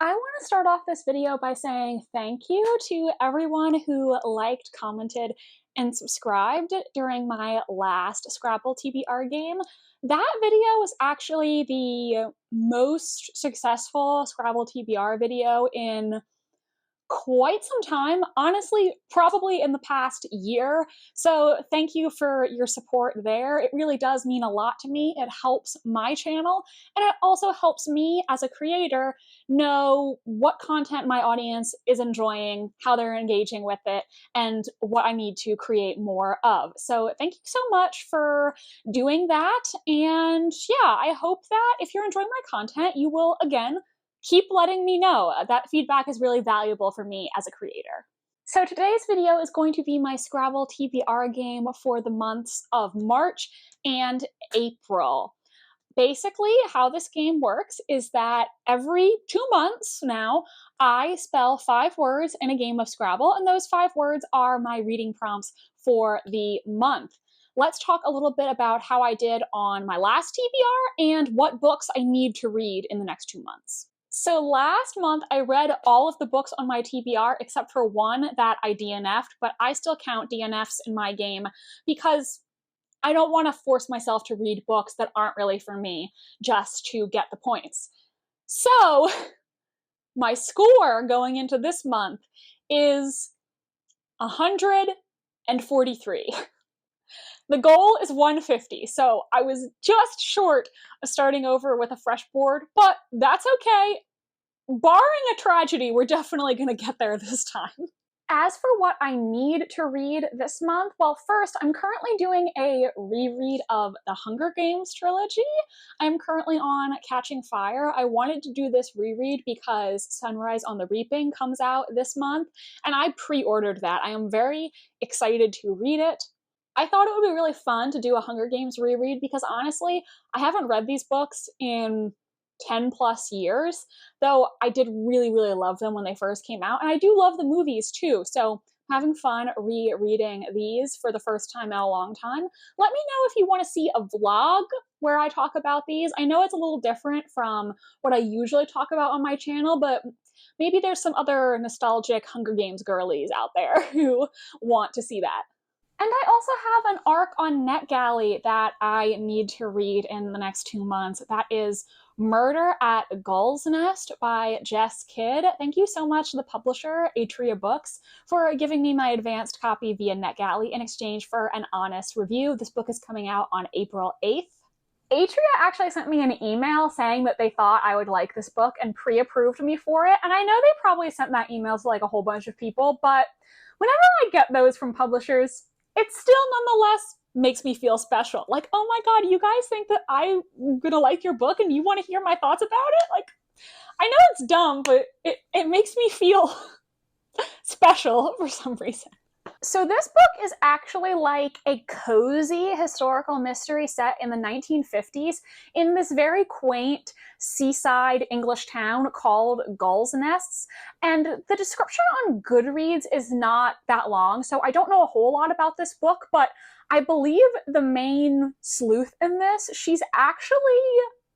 I want to start off this video by saying thank you to everyone who liked, commented, and subscribed during my last Scrabble TBR game. That video was actually the most successful Scrabble TBR video in quite some time, honestly, probably in the past year. So thank you for your support there. It really does mean a lot to me. It helps my channel, and it also helps me as a creator know what content my audience is enjoying, how they're engaging with it, and what I need to create more of. So thank you so much for doing that. And yeah, I hope that if you're enjoying my content, you will, again, keep letting me know. That feedback is really valuable for me as a creator. So today's video is going to be my Scrabble TBR game for the months of March and April. Basically, how this game works is that every 2 months now, I spell 5 words in a game of Scrabble, and those 5 words are my reading prompts for the month. Let's talk a little bit about how I did on my last TBR and what books I need to read in the next 2 months. So last month, I read all of the books on my TBR except for one that I DNF'd, but I still count DNFs in my game because I don't want to force myself to read books that aren't really for me just to get the points. So my score going into this month is 143. The goal is 150, so I was just short of starting over with a fresh board, but that's okay. Barring a tragedy, we're definitely going to get there this time. As for what I need to read this month, well, first, I'm currently doing a reread of the Hunger Games trilogy. I'm currently on Catching Fire. I wanted to do this reread because Sunrise on the Reaping comes out this month, and I pre-ordered that. I am very excited to read it. I thought it would be really fun to do a Hunger Games reread because honestly, I haven't read these books in 10 plus years, though I did really, really love them when they first came out. And I do love the movies too. So having fun rereading these for the first time in a long time. Let me know if you want to see a vlog where I talk about these. I know it's a little different from what I usually talk about on my channel, but maybe there's some other nostalgic Hunger Games girlies out there who want to see that. And I also have an arc on NetGalley that I need to read in the next 2 months. That is Murder at Gull's Nest by Jess Kidd. Thank you so much to the publisher, Atria Books, for giving me my advanced copy via NetGalley in exchange for an honest review. This book is coming out on April 8th. Atria actually sent me an email saying that they thought I would like this book and pre-approved me for it. And I know they probably sent that email to like a whole bunch of people, but whenever I get those from publishers, it still nonetheless makes me feel special. Like, oh my god, you guys think that I'm gonna like your book and you want to hear my thoughts about it? Like, I know it's dumb, but it makes me feel special for some reason. So this book is actually like a cozy historical mystery set in the 1950s in this very quaint seaside English town called Gull's Nests. And the description on Goodreads is not that long, so I don't know a whole lot about this book, but I believe the main sleuth in this, she's actually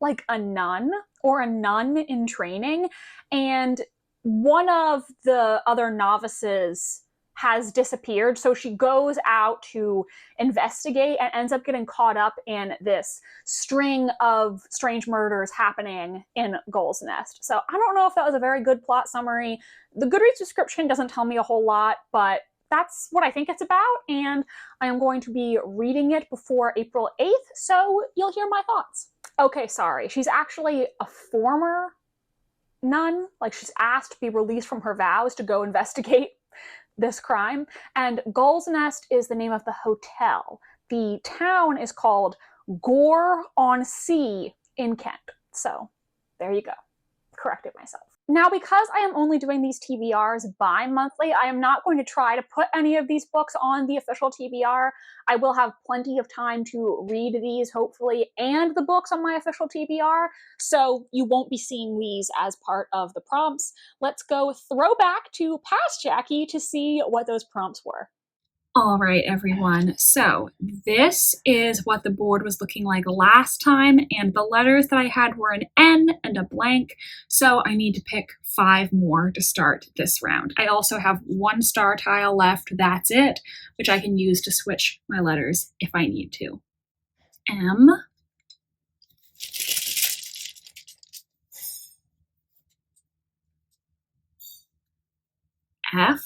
like a nun or a nun in training, and one of the other novices has disappeared, so she goes out to investigate and ends up getting caught up in this string of strange murders happening in Gull's Nest. So I don't know if that was a very good plot summary. The Goodreads description doesn't tell me a whole lot, but that's what I think it's about, and I am going to be reading it before April 8th, so you'll hear my thoughts. Okay, sorry. She's actually a former nun. Like, she's asked to be released from her vows to go investigate this crime, and Gull's Nest is the name of the hotel. The town is called Gore-on-Sea in Kent. So there you go. Corrected myself. Now, because I am only doing these TBRs bi-monthly, I am not going to try to put any of these books on the official TBR. I will have plenty of time to read these, hopefully, and the books on my official TBR, so you won't be seeing these as part of the prompts. Let's go throwback to past Jackie to see what those prompts were. All right, everyone. So this is what the board was looking like last time, and the letters that I had were an N and a blank, so I need to pick 5 more to start this round. I also have 1 star tile left, that's it, which I can use to switch my letters if I need to. M, F,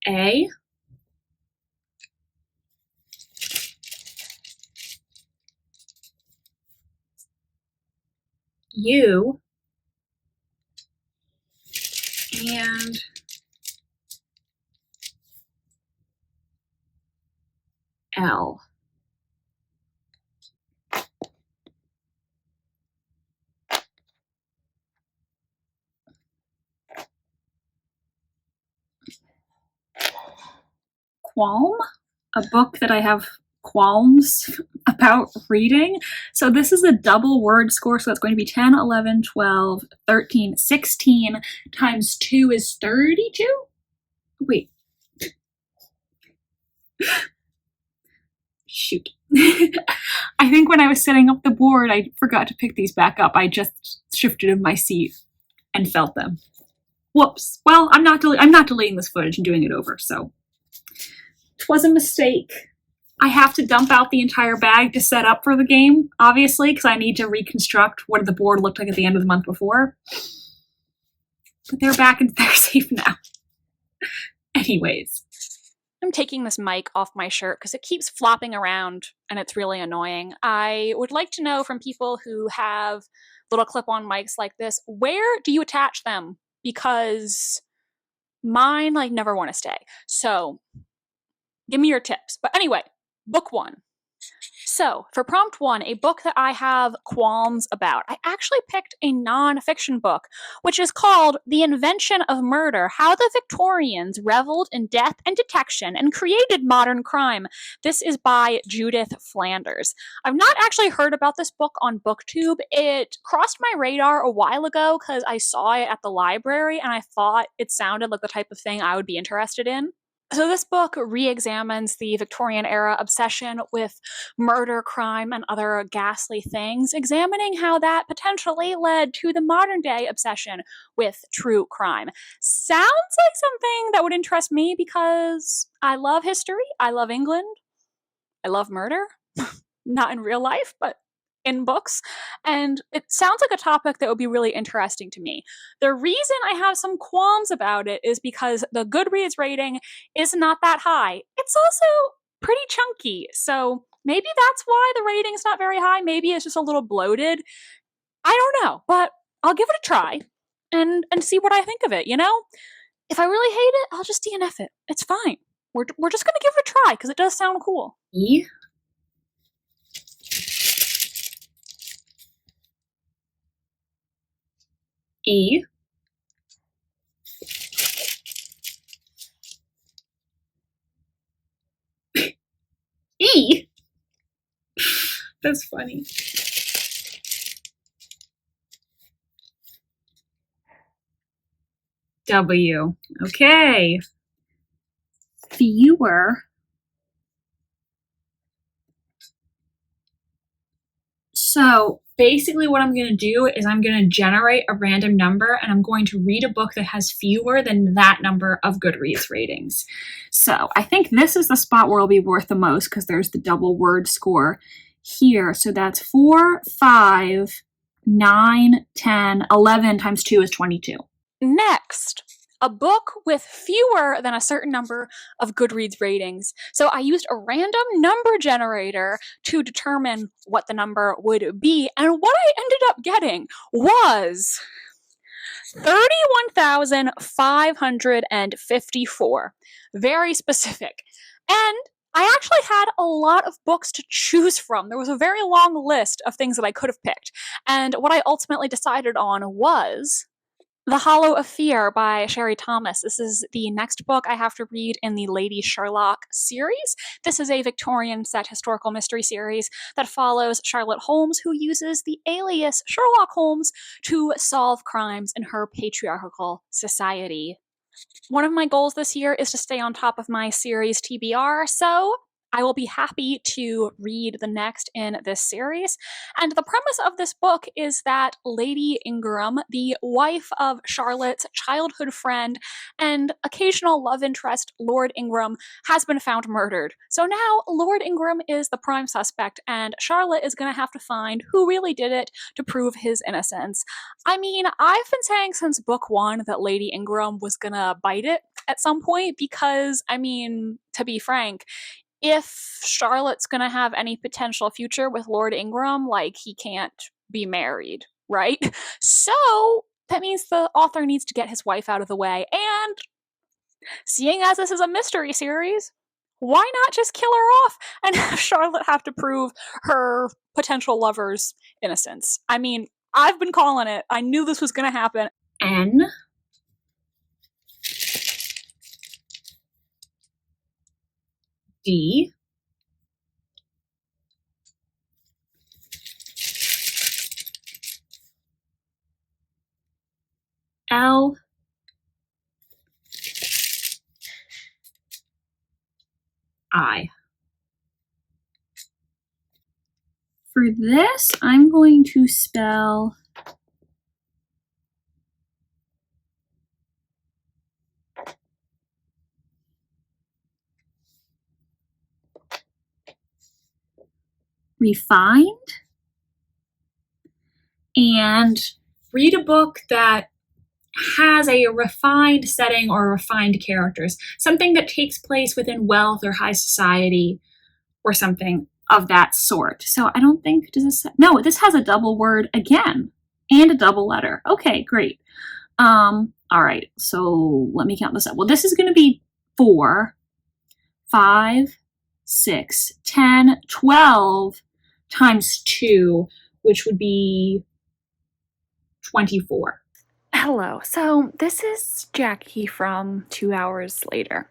A, U, and L. Qualm, a book that I have qualms about reading. So this is a double word score, so it's going to be 10, 11, 12, 13, 16 times 2 is 32? Wait. Shoot. I think when I was setting up the board, I forgot to pick these back up. I just shifted in my seat and felt them. Whoops. Well, I'm not deleting this footage and doing it over, so it was a mistake. I have to dump out the entire bag to set up for the game, obviously, because I need to reconstruct what the board looked like at the end of the month before. But they're back and they're safe now. Anyways. I'm taking this mic off my shirt because it keeps flopping around and it's really annoying. I would like to know from people who have little clip-on mics like this, where do you attach them? Because mine never want to stay. So give me your tips. But anyway, book 1. So for prompt 1, a book that I have qualms about, I actually picked a non-fiction book, which is called The Invention of Murder: How the Victorians Reveled in Death and Detection and Created Modern Crime. This is by Judith Flanders. I've not actually heard about this book on BookTube. It crossed my radar a while ago because I saw it at the library and I thought it sounded like the type of thing I would be interested in. So this book re-examines the Victorian-era obsession with murder, crime, and other ghastly things, examining how that potentially led to the modern-day obsession with true crime. Sounds like something that would interest me because I love history, I love England, I love murder. Not in real life, but in books, and it sounds like a topic that would be really interesting to me. The reason I have some qualms about it is because the Goodreads rating is not that high. It's also pretty chunky, so maybe that's why the rating's not very high. Maybe it's just a little bloated. I don't know, but I'll give it a try and see what I think of it, you know? If I really hate it, I'll just DNF it. It's fine. We're just gonna give it a try because it does sound cool. E? E. E? That's funny. W. Okay. Fewer. So basically what I'm going to do is I'm going to generate a random number and I'm going to read a book that has fewer than that number of Goodreads ratings. So I think this is the spot where it'll be worth the most because there's the double word score here. So that's 4, 5, 9, 10, 11 times 2 is 22. Next, a book with fewer than a certain number of Goodreads ratings. So I used a random number generator to determine what the number would be, and what I ended up getting was 31,554. Very specific. And I actually had a lot of books to choose from. There was a very long list of things that I could have picked. And what I ultimately decided on was The Hollow of Fear by Sherry Thomas. This is the next book I have to read in the Lady Sherlock series. This is a Victorian set historical mystery series that follows Charlotte Holmes, who uses the alias Sherlock Holmes to solve crimes in her patriarchal society. One of my goals this year is to stay on top of my series TBR, so I will be happy to read the next in this series. And the premise of this book is that Lady Ingram, the wife of Charlotte's childhood friend and occasional love interest, Lord Ingram, has been found murdered. So now Lord Ingram is the prime suspect, and Charlotte is going to have to find who really did it to prove his innocence. I mean, I've been saying since book one that Lady Ingram was going to bite it at some point because, I mean, to be frank, if Charlotte's gonna have any potential future with Lord Ingram, like, he can't be married, right? So that means the author needs to get his wife out of the way. And seeing as this is a mystery series, why not just kill her off and have Charlotte have to prove her potential lover's innocence? I mean, I've been calling it. I knew this was gonna happen. N D L I. For this, I'm going to spell refined and read a book that has a refined setting or refined characters, something that takes place within wealth or high society or something of that sort. So I don't think, does this, no, this has a double word again and a double letter. Okay, great. All right, so let me count this up. Well, this is going to be 4, 5, 6, 10, 12 times 2, which would be 24. Hello. So this is Jackie from 2 Hours Later.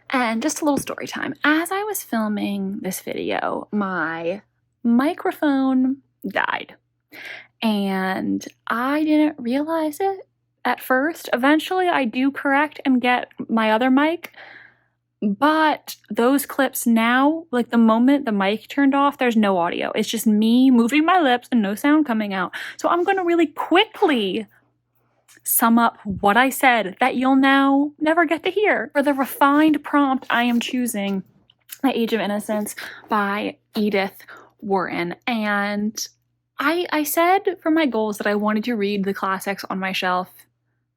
And just a little story time. As I was filming this video, my microphone died. And I didn't realize it at first. Eventually, I do correct and get my other mic. But those clips now, like the moment the mic turned off, there's no audio. It's just me moving my lips and no sound coming out. So I'm going to really quickly sum up what I said that you'll now never get to hear. For the refined prompt, I am choosing The Age of Innocence by Edith Wharton. And I said for my goals that I wanted to read the classics on my shelf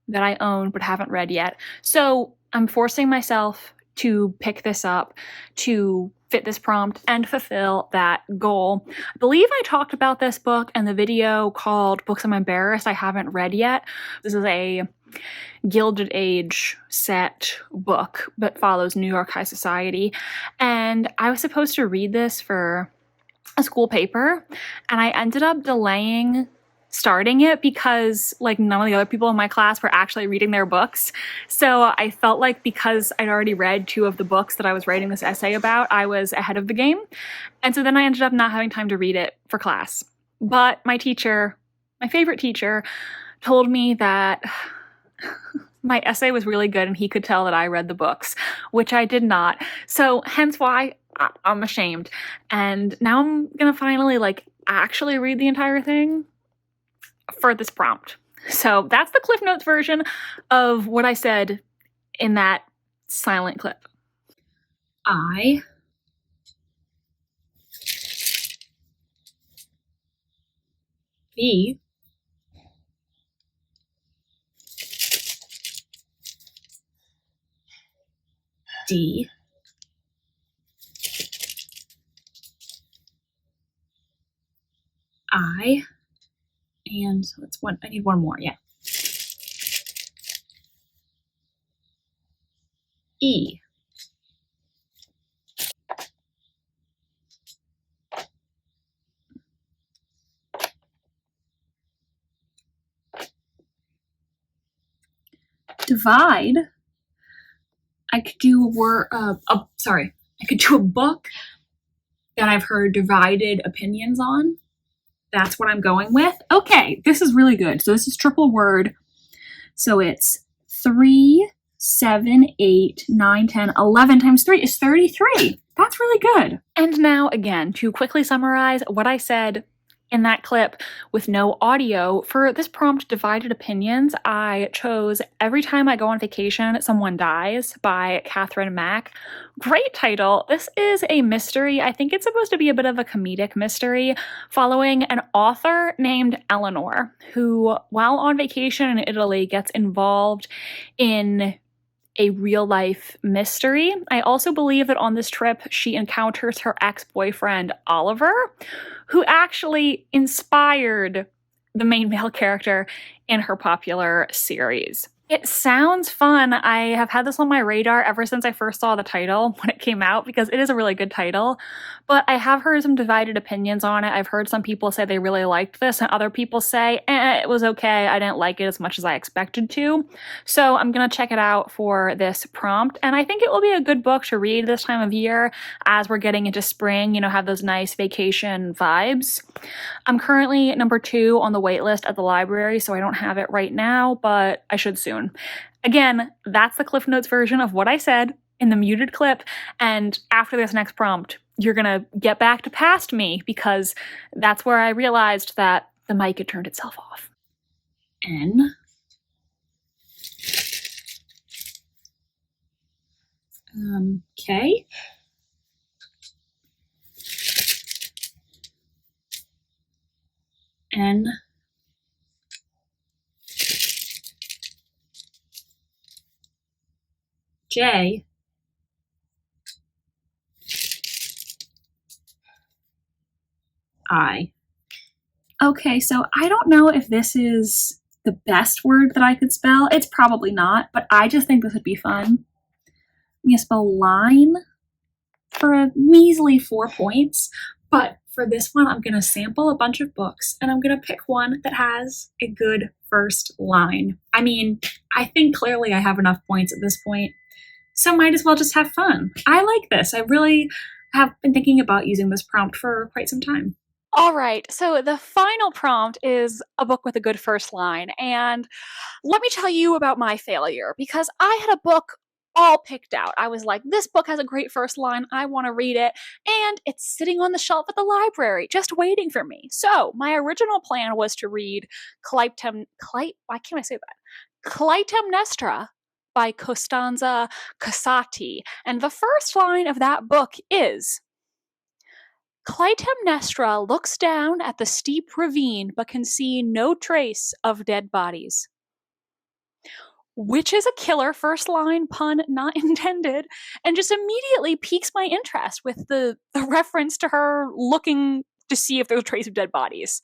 that I own but haven't read yet. So I'm forcing myself to pick this up to fit this prompt and fulfill that goal. I believe I talked about this book in the video called Books I'm Embarrassed I Haven't Read Yet. This is a Gilded Age set book that follows New York high society. And I was supposed to read this for a school paper, and I ended up delaying starting it because like none of the other people in my class were actually reading their books. So I felt like because I'd already read 2 of the books that I was writing this essay about, I was ahead of the game. And so then I ended up not having time to read it for class. But my teacher, my favorite teacher, told me that my essay was really good and he could tell that I read the books, which I did not. So hence why I'm ashamed. And now I'm gonna finally like actually read the entire thing for this prompt. So that's the Cliff Notes version of what I said in that silent clip. I V D I, and so it's one, I need one more, yeah. E. divide, I could do I could do a book that I've heard divided opinions on. That's what I'm going with. Okay, this is really good. So this is triple word. So it's 3, 7, 8, 9, 10, 11 times 3 is 33. That's really good. And now, again, to quickly summarize what I said in that clip with no audio, for this prompt, Divided Opinions, I chose Every Time I Go on Vacation, Someone Dies by Catherine Mack. Great title. This is a mystery. I think it's supposed to be a bit of a comedic mystery following an author named Eleanor, who, while on vacation in Italy, gets involved in a real-life mystery. I also believe that on this trip, she encounters her ex-boyfriend, Oliver, who actually inspired the main male character in her popular series. It sounds fun. I have had this on my radar ever since I first saw the title when it came out, because it is a really good title, but I have heard some divided opinions on it. I've heard some people say they really liked this, and other people say, it was okay, I didn't like it as much as I expected to. So I'm gonna check it out for this prompt, and I think it will be a good book to read this time of year as we're getting into spring, have those nice vacation vibes. I'm currently number 2 on the wait list at the library, so I don't have it right now, but I should soon. Again, that's the Cliff Notes version of what I said in the muted clip, and after this next prompt, you're gonna get back to past me, because that's where I realized that the mic had turned itself off. N. K. N. J. I. Okay, so I don't know if this is the best word that I could spell. It's probably not, but I just think this would be fun. I'm gonna spell line for a measly 4 points, but for this one, I'm gonna sample a bunch of books, and I'm gonna pick one that has a good first line. I mean, I think clearly I have enough points at this point, so might as well just have fun. I like this. I really have been thinking about using this prompt for quite some time. All right, so the final prompt is a book with a good first line, and let me tell you about my failure, because I had a book all picked out. I was like, this book has a great first line, I want to read it, and it's sitting on the shelf at the library, just waiting for me. So my original plan was to read why can't I say that? Clytemnestra by Costanza Casati, and the first line of that book is, Clytemnestra looks down at the steep ravine but can see no trace of dead bodies. Which is a killer first line, pun not intended, and just immediately piques my interest with the reference to her looking to see if there's a trace of dead bodies.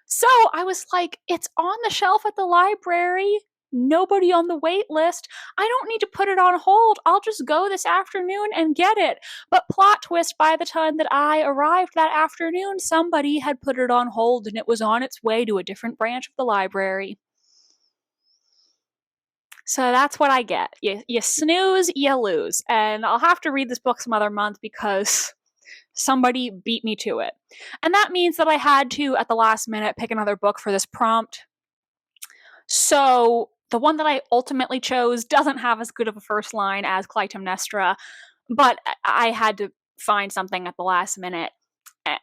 So I was like, it's on the shelf at the library. Nobody on the wait list. I don't need to put it on hold. I'll just go this afternoon and get it. But plot twist, by the time that I arrived that afternoon, somebody had put it on hold and it was on its way to a different branch of the library. So that's what I get. You snooze, you lose. And I'll have to read this book some other month because somebody beat me to it. And that means that I had to, at the last minute, pick another book for this prompt. So the one that I ultimately chose doesn't have as good of a first line as Clytemnestra, but I had to find something at the last minute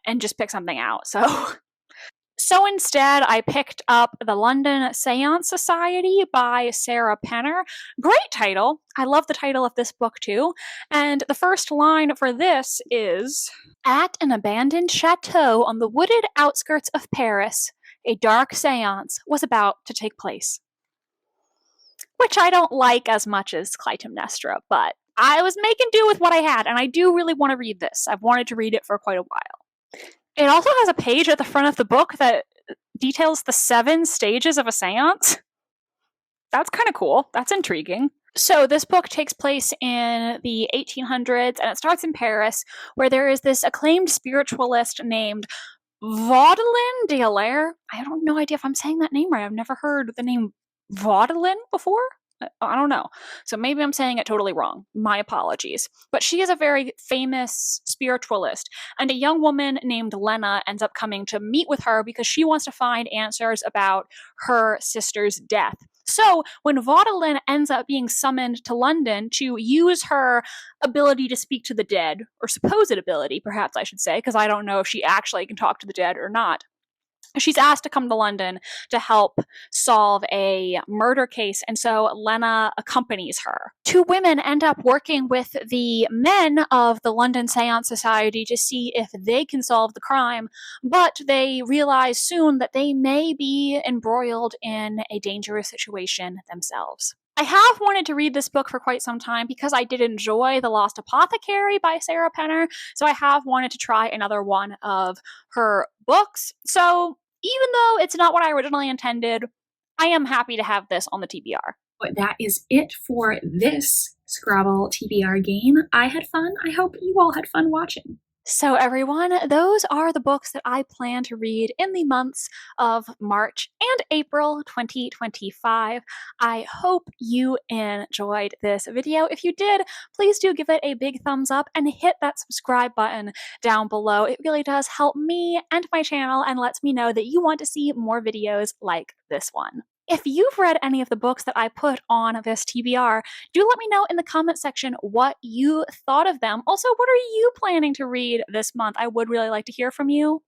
and just pick something out. So instead, I picked up The London Seance Society by Sarah Penner. Great title. I love the title of this book too. And the first line for this is, at an abandoned chateau on the wooded outskirts of Paris, a dark seance was about to take place. Which I don't like as much as Clytemnestra, but I was making do with what I had, and I do really want to read this. I've wanted to read it for quite a while. It also has a page at the front of the book that details the 7 stages of a seance. That's kind of cool. That's intriguing. So this book takes place in the 1800s, and it starts in Paris, where there is this acclaimed spiritualist named Vaudelin de Hilaire. I don't know idea if I'm saying that name right. I've never heard the name Vaudelin before. I don't know. So maybe I'm saying it totally wrong. My apologies. But she is a very famous spiritualist, and a young woman named Lena ends up coming to meet with her because she wants to find answers about her sister's death. So when Vaudeline ends up being summoned to London to use her ability to speak to the dead, or supposed ability, perhaps I should say, because I don't know if she actually can talk to the dead or not, she's asked to come to London to help solve a murder case, and so Lena accompanies her. Two women end up working with the men of the London Seance Society to see if they can solve the crime, but they realize soon that they may be embroiled in a dangerous situation themselves. I have wanted to read this book for quite some time because I did enjoy The Lost Apothecary by Sarah Penner, so I have wanted to try another one of her books. So even though it's not what I originally intended, I am happy to have this on the TBR. But that is it for this Scrabble TBR game. I had fun. I hope you all had fun watching. So everyone, those are the books that I plan to read in the months of March and April 2025. I hope you enjoyed this video. If you did, please do give it a big thumbs up and hit that subscribe button down below. It really does help me and my channel and lets me know that you want to see more videos like this one. If you've read any of the books that I put on this TBR, do let me know in the comment section what you thought of them. Also, what are you planning to read this month? I would really like to hear from you.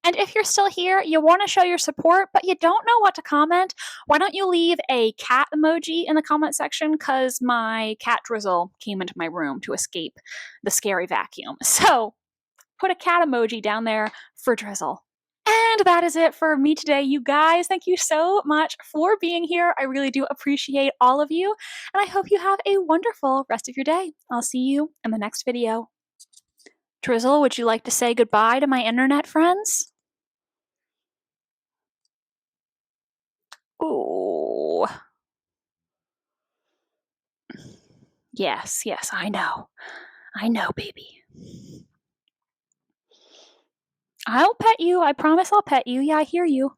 And if you're still here, you want to show your support, but you don't know what to comment, why don't you leave a cat emoji in the comment section, because my cat Drizzle came into my room to escape the scary vacuum. So put a cat emoji down there for Drizzle. And that is it for me today, you guys. Thank you so much for being here. I really do appreciate all of you, and I hope you have a wonderful rest of your day. I'll see you in the next video. Drizzle, would you like to say goodbye to my internet friends? Ooh. Yes, I know. I know, baby. I'll pet you. I promise I'll pet you. Yeah, I hear you.